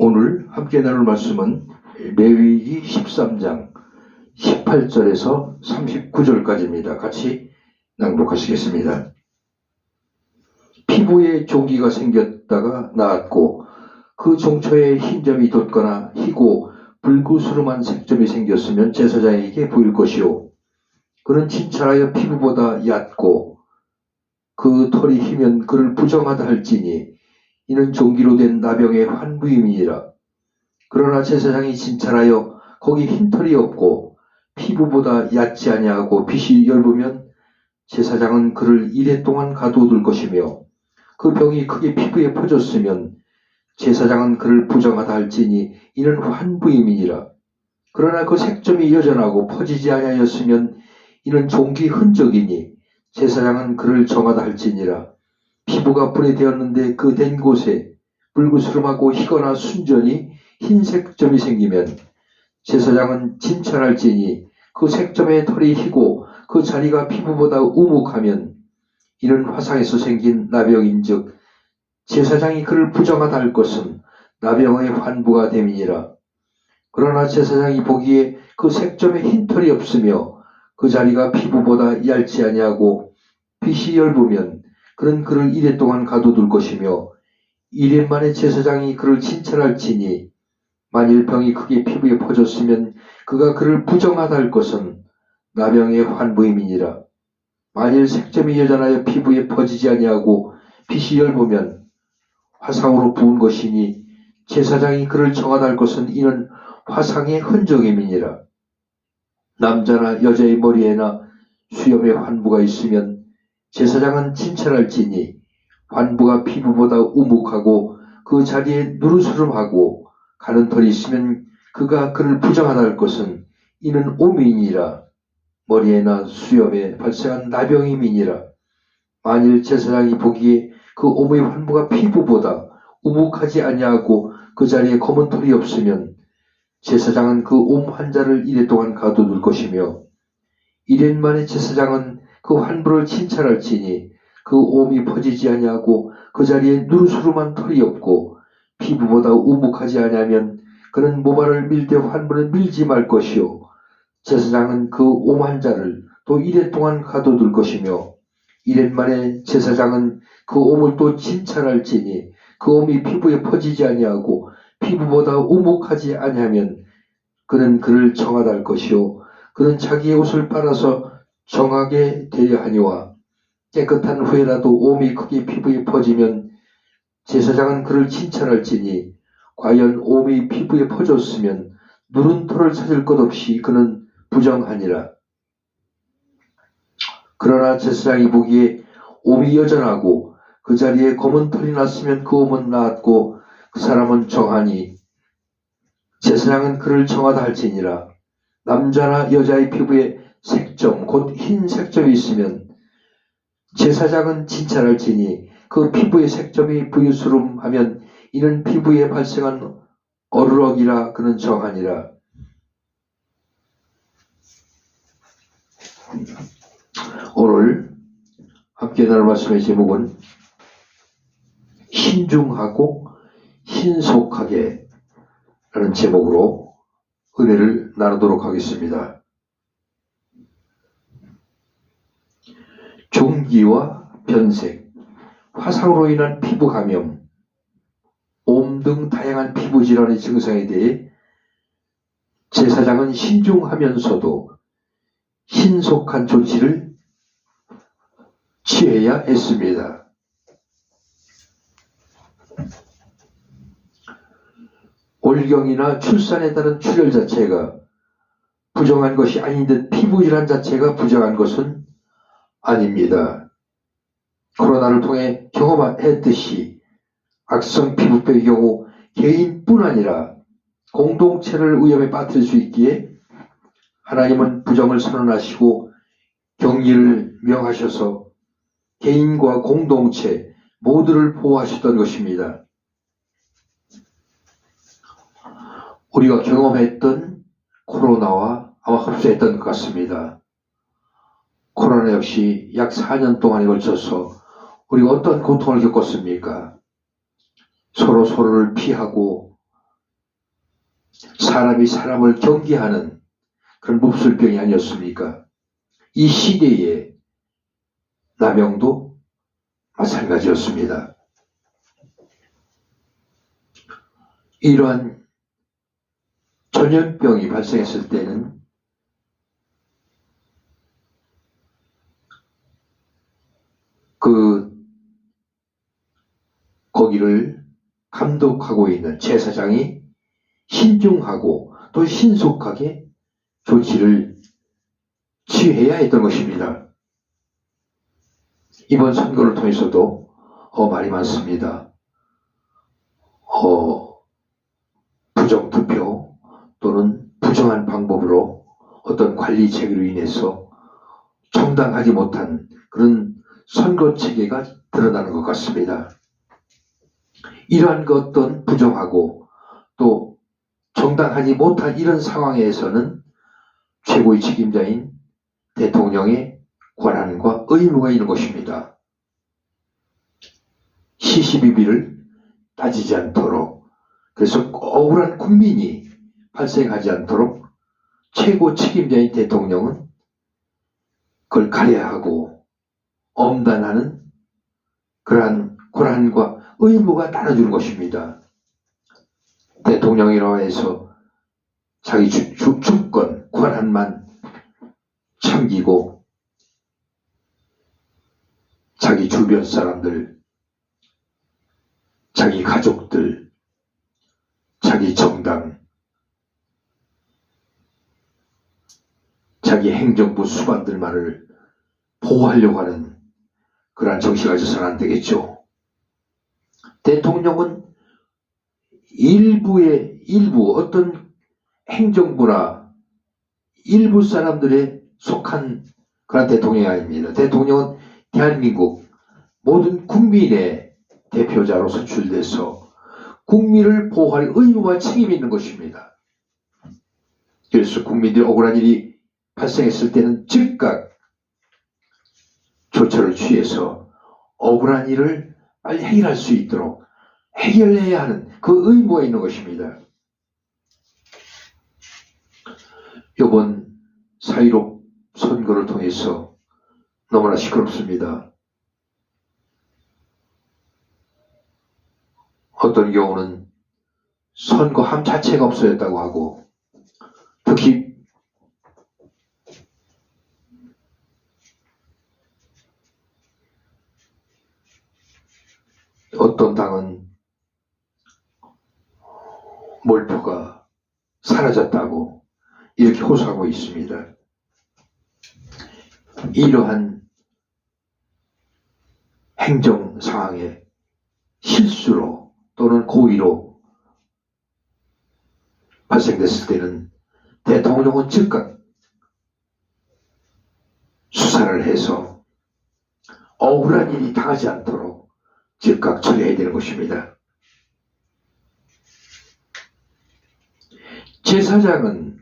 오늘 함께 나눌 말씀은 레위기 13장 18절에서 39절까지입니다. 같이 낭독하시겠습니다. 피부에 종기가 생겼다가 나았고 그 종초에 흰점이 돋거나 희고 불구스름한 색점이 생겼으면 제사장에게 보일 것이요, 그는 진찰하여 피부보다 얕고 그 털이 희면 그를 부정하다 할지니 이는 종기로 된 나병의 환부임이니라. 그러나 제사장이 진찰하여 거기 흰털이 없고 피부보다 얕지 아니하고 빛이 엷으면 제사장은 그를 이레 동안 가두어둘 것이며, 그 병이 크게 피부에 퍼졌으면 제사장은 그를 부정하다 할지니 이는 환부임이니라. 그러나 그 색점이 여전하고 퍼지지 아니하였으면 이는 종기 흔적이니 제사장은 그를 정하다 할지니라. 피부가 불에 되었는데 그 된 곳에 불구스름하고 희거나 순전히 흰색 점이 생기면 제사장은 진찰할지니 그 색점의 털이 희고 그 자리가 피부보다 우묵하면 이는 화상에서 생긴 나병인즉 제사장이 그를 부정하다 할 것은 나병의 환부가 됨이니라. 그러나 제사장이 보기에 그 색점에 흰털이 없으며 그 자리가 피부보다 얇지 아니하고 빛이 엷으면 그는 그를 이레 동안 가둬둘 것이며, 이레 만에 제사장이 그를 진찰할지니 만일 병이 크게 피부에 퍼졌으면 그가 그를 부정하다 할 것은 나병의 환부임이니라. 만일 색점이 여전하여 피부에 퍼지지 아니하고 빛이 엷으면 화상으로 부은 것이니 제사장이 그를 정하다 할 것은 이는 화상의 흔적임이니라. 남자나 여자의 머리에나 수염에 환부가 있으면 제사장은 진찰할지니 환부가 피부보다 우묵하고 그 자리에 누르스름하고 가는 털이 있으면 그가 그를 부정하다 할 것은 이는 오미이니라. 머리에나 수염에 발생한 나병임이니라. 만일 제사장이 보기에 그 오미의 환부가 피부보다 우묵하지 아니하고 그 자리에 검은 털이 없으면 제사장은 그 옴 환자를 이레 동안 가둬둘 것이며, 이레 만에 제사장은 그 환부를 진찰할지니 그 옴이 퍼지지 아니하고 그 자리에 누르스름한 털이 없고 피부보다 우묵하지 아니하면 그는 모발을 밀되 환부는 밀지 말 것이요, 제사장은 그 옴 환자를 또 이레 동안 가둬둘 것이며, 이레 만에 제사장은 그 옴을 또 진찰할지니 그 옴이 피부에 퍼지지 아니하고 피부보다 우묵하지 아니하면 그는 그를 정하다 할 것이요, 그는 자기의 옷을 빨아서 정하게 되려 하니와, 깨끗한 후에라도 옴이 크게 피부에 퍼지면 제사장은 그를 진찰할지니 과연 옴이 피부에 퍼졌으면 누른 털을 찾을 것 없이 그는 부정하니라. 그러나 제사장이 보기에 옴이 여전하고 그 자리에 검은 털이 났으면 그 옴은 나았고 그 사람은 정하니 제사장은 그를 정하다 할지니라. 남자나 여자의 피부에 색점 곧 흰 색점이 있으면 제사장은 진찰할지니 그 피부의 색점이 부유스름하면 이는 피부에 발생한 어르럭이라 그는 정하니라. 오늘 함께 나눌 말씀의 제목은 신중하고 신속하게 라는 제목으로 은혜를 나누도록 하겠습니다. 종기와 변색, 화상으로 인한 피부 감염, 옴 등 다양한 피부 질환의 증상에 대해 제사장은 신중하면서도 신속한 조치를 취해야 했습니다. 올경이나 출산에 따른 출혈 자체가 부정한 것이 아닌 듯 피부 질환 자체가 부정한 것은 아닙니다. 코로나를 통해 경험했듯이 악성 피부병의 경우 개인뿐 아니라 공동체를 위험에 빠뜨릴 수 있기에 하나님은 부정을 선언하시고 격리를 명하셔서 개인과 공동체 모두를 보호하셨던 것입니다. 우리가 경험했던 코로나와 아마 흡사했던 것 같습니다. 코로나 역시 약 4년 동안에 걸쳐서 우리가 어떤 고통을 겪었습니까? 서로를 피하고 사람이 사람을 경계하는 그런 몹쓸병이 아니었습니까? 이 시대의 남영도 마찬가지였습니다. 이러한 전염병이 발생했을 때는 거기를 감독하고 있는 제사장이 신중하고 또 신속하게 조치를 취해야 했던 것입니다. 이번 선거를 통해서도 말이 많습니다. 부정투표 또는 부정한 방법으로 어떤 관리체계로 인해서 정당하지 못한 그런 선거체계가 드러나는 것 같습니다. 이러한 어떤 부정하고 또 정당하지 못한 이런 상황에서는 최고의 책임자인 대통령의 권한과 의무가 있는 것입니다. 시시비비를 따지지 않도록, 그래서 억울한 국민이 발생하지 않도록 최고 책임자인 대통령은 그걸 가려야 하고 엄단하는 그러한 권한과 의무가 나눠주는 것입니다. 대통령이라고 해서 자기 주권, 권한만 챙기고 자기 주변 사람들, 자기 가족들, 자기 정당, 자기 행정부 수반들만을 보호하려고 하는 그러한 정신을 가져서는 안 되겠죠. 대통령은 일부 어떤 행정부나 일부 사람들에 속한 그런 대통령이 아닙니다. 대통령은 대한민국 모든 국민의 대표자로 선출돼서 국민을 보호할 의무와 책임이 있는 것입니다. 그래서 국민들이 억울한 일이 발생했을 때는 즉각 조처를 취해서 억울한 일을 빨리 해결할 수 있도록 해결해야 하는 그 의무가 있는 것입니다. 이번 4.15 선거를 통해서 너무나 시끄럽습니다. 어떤 경우는 선거함 자체가 없어졌다고 하고, 특히 어떤 당은 몰표가 사라졌다고 이렇게 호소하고 있습니다. 이러한 행정 상황에 실수로 또는 고의로 발생됐을 때는 대통령은 즉각 수사를 해서 억울한 일이 당하지 않도록 즉각 처리해야 되는 것입니다. 제사장은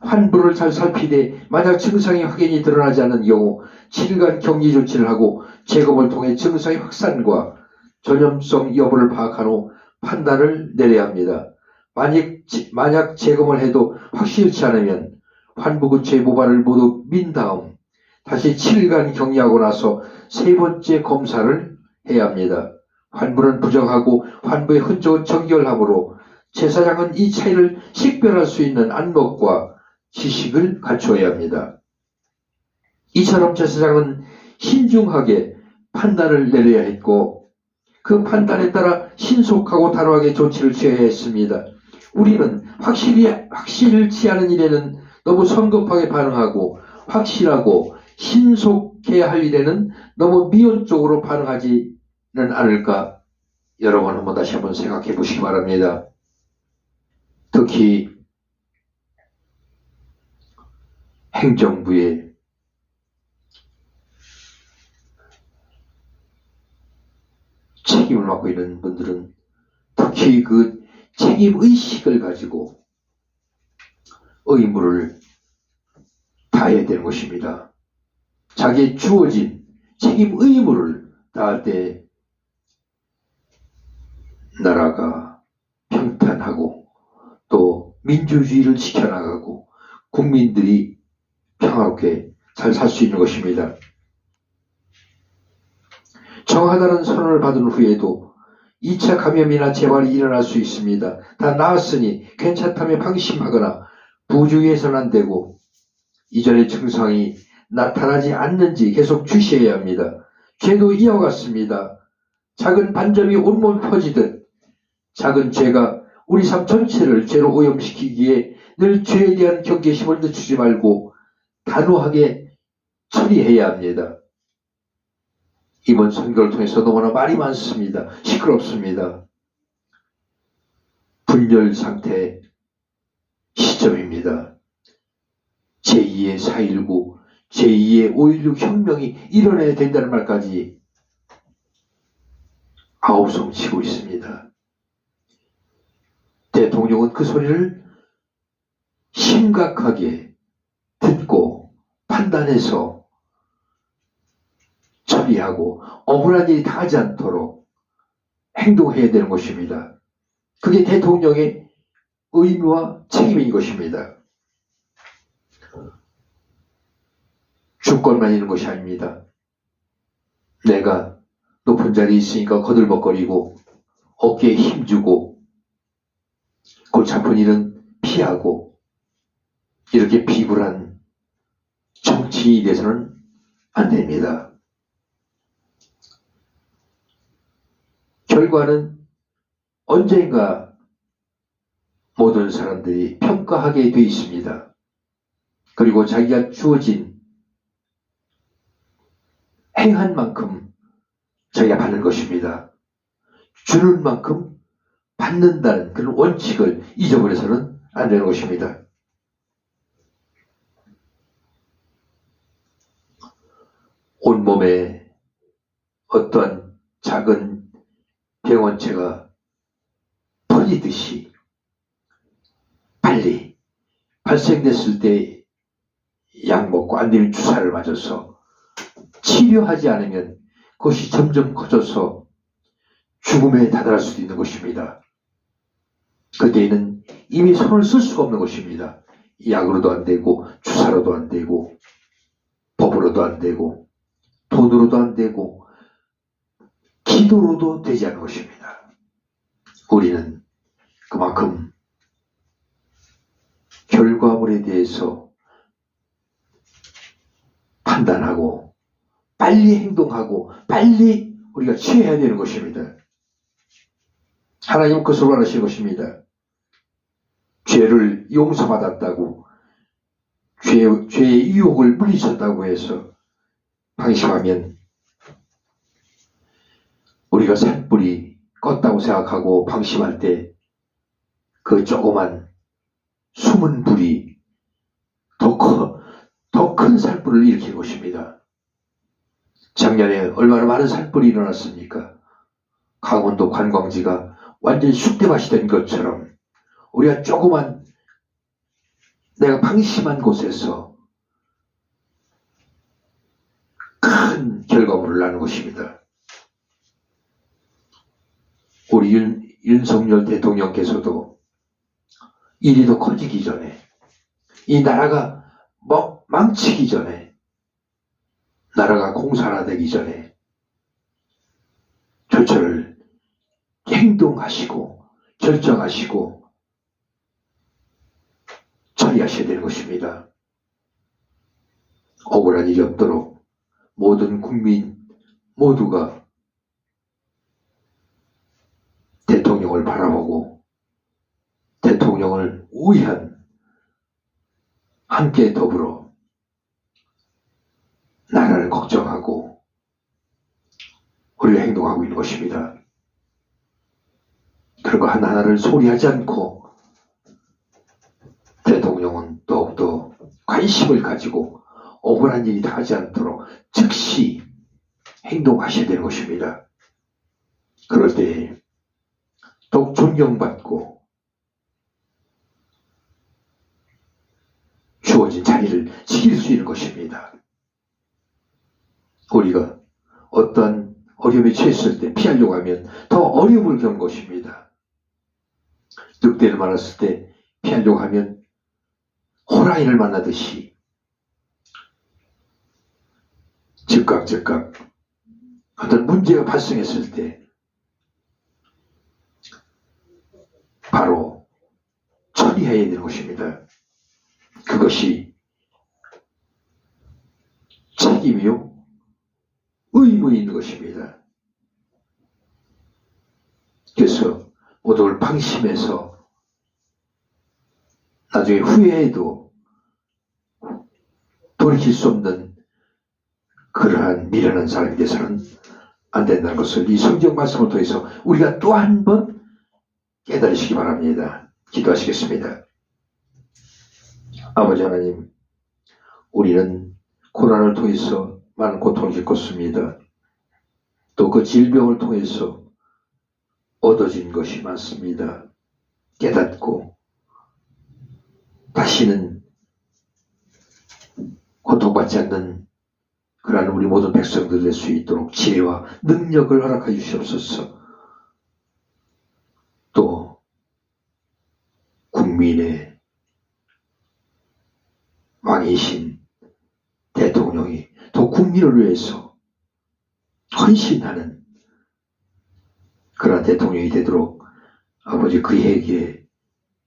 환부를 잘 살피되 만약 증상이 확연히 드러나지 않는 경우 7일간 격리 조치를 하고 재검을 통해 증상의 확산과 전염성 여부를 파악한 후 판단을 내려야 합니다. 만약 재검을 해도 확실치 않으면 환부근처의 모발을 모두 민 다음 다시 7일간 격리하고 나서 세 번째 검사를 해야 합니다. 환부는 부정하고 환부의 흔적은 정결하므로 제사장은 이 차이를 식별할 수 있는 안목과 지식을 갖추어야 합니다. 이처럼 제사장은 신중하게 판단을 내려야 했고 그 판단에 따라 신속하고 단호하게 조치를 취해야 했습니다. 우리는 확실치 않은 일에는 너무 성급하게 반응하고 확실하고 신속해야 할 일에는 너무 미온적으로 반응하지는 않을까? 여러분 한번 다시 한번 생각해 보시기 바랍니다. 특히 행정부의 책임을 맡고 있는 분들은 특히 그 책임의식을 가지고 의무를 다해야 되는 것입니다. 자기의 주어진 책임 의무를 다할 때 나라가 평탄하고 또 민주주의를 지켜나가고 국민들이 평화롭게 잘 살 수 있는 것입니다. 정하다는 선언을 받은 후에도 2차 감염이나 재발이 일어날 수 있습니다. 다 나았으니 괜찮다며 방심하거나 부주의해서는 안 되고 이전의 증상이 나타나지 않는지 계속 주시해야 합니다. 죄도 이와 같습니다. 작은 반점이 온몸에 퍼지듯 작은 죄가 우리 삶 전체를 죄로 오염시키기에 늘 죄에 대한 경계심을 늦추지 말고 단호하게 처리해야 합니다. 이번 선거를 통해서 너무나 말이 많습니다. 시끄럽습니다. 분열 상태 시점입니다. 제2의 4.19, 제2의 5.16 혁명이 일어나야 된다는 말까지 아우성 치고 있습니다. 대통령은 그 소리를 심각하게 듣고 판단해서 처리하고 억울한 일이 당하지 않도록 행동해야 되는 것입니다. 그게 대통령의 의무와 책임인 것입니다. 주권만 있는 것이 아닙니다. 내가 높은 자리에 있으니까 거들먹거리고 어깨에 힘주고 골치 아픈 일은 피하고 이렇게 비굴한 정치인이 돼서는 안 됩니다. 결과는 언젠가 모든 사람들이 평가하게 돼 있습니다. 그리고 자기가 주어진 행한 만큼 자기가 받는 것입니다. 주는 만큼 받는다는 그런 원칙을 잊어버려서는 안 되는 것입니다. 온몸에 어떠한 작은 병원체가 퍼지듯이 빨리 발생됐을 때 약 먹고 안 되면 주사를 맞아서 치료하지 않으면 그것이 점점 커져서 죽음에 다다를 수도 있는 것입니다. 그때에는 이미 손을 쓸 수가 없는 것입니다. 약으로도 안 되고 주사로도 안 되고 법으로도 안 되고 돈으로도 안 되고 기도로도 되지 않는 것입니다. 우리는 그만큼 결과물에 대해서 판단하고 빨리 행동하고 빨리 우리가 취해야 되는 것입니다. 하나님은 그것을 원하시는 것입니다. 죄를 용서받았다고 죄의 유혹을 물리쳤다고 해서 방심하면 우리가 산불이 껐다고 생각하고 방심할 때 그 조그만 숨은 불이 더 큰 산불을 일으키는 것입니다. 작년에 얼마나 많은 산불이 일어났습니까? 강원도 관광지가 완전히 쑥대밭이 된 것처럼 우리가 조그만 내가 방심한 곳에서 큰 결과물을 낳는 것입니다. 우리 윤석열 대통령께서도 일이 더 커지기 전에 이 나라가 망치기 전에 나라가 공산화되기 전에 조처를 행동하시고 결정하시고 처리하셔야 되는 것입니다. 억울한 일이 없도록 모든 국민 모두가 대통령을 바라보고 대통령을 위한 함께 더불어 나라를 걱정하고 우리가 행동하고 있는 것입니다. 그런 거 하나하나를 소리하지 않고 대통령은 더욱더 관심을 가지고 억울한 일이 당하지 않도록 즉시 행동하셔야 되는 것입니다. 그럴 때 더욱 존경받고 주어진 자리를 지킬 수 있는 것입니다. 우리가 어떤 어려움에 처했을 때 피하려고 하면 더 어려움을 겪는 것입니다. 늑대를 말았을 때 피하려고 하면 호랑이를 만나듯이 즉각 어떤 문제가 발생했을 때 바로 처리해야 되는 것입니다. 그것이 책임이요 의무에 있는 것입니다. 그래서 모두를 방심해서 나중에 후회해도 돌이킬 수 없는 그러한 미련한 사람이 돼서는 안 된다는 것을 이 성경 말씀을 통해서 우리가 또 한 번 깨달으시기 바랍니다. 기도하시겠습니다. 아버지 하나님, 우리는 고난을 통해서 많은 고통을 겪었습니다. 또 그 질병을 통해서 얻어진 것이 많습니다. 깨닫고 다시는 고통받지 않는 그러한 우리 모든 백성들 될 수 있도록 지혜와 능력을 허락하여 주시옵소서. 또 국민의 왕이신 대통령이 또 국민을 위해서 헌신하는 그러한 대통령이 되도록 아버지 그에게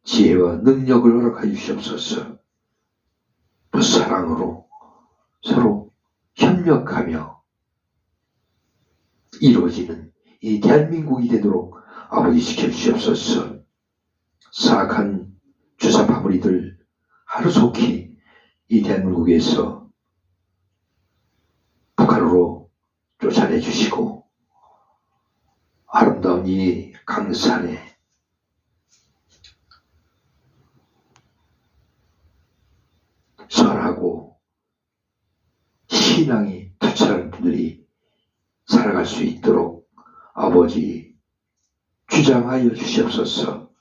지혜와 능력을 허락하여 주시옵소서. 또 사랑으로 서로 협력하며 이루어지는 이 대한민국이 되도록 아버지 지켜주시옵소서. 사악한 주사 파무리들 하루속히 이 대한민국에서 북한으로 쫓아내 주시고 아름다운 이 강산에 선하고 신앙이 투철한 분들이 살아갈 수 있도록 아버지 주장하여 주시옵소서.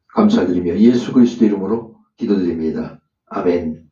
감사드리며 예수 그리스도 이름으로 기도드립니다. 아멘.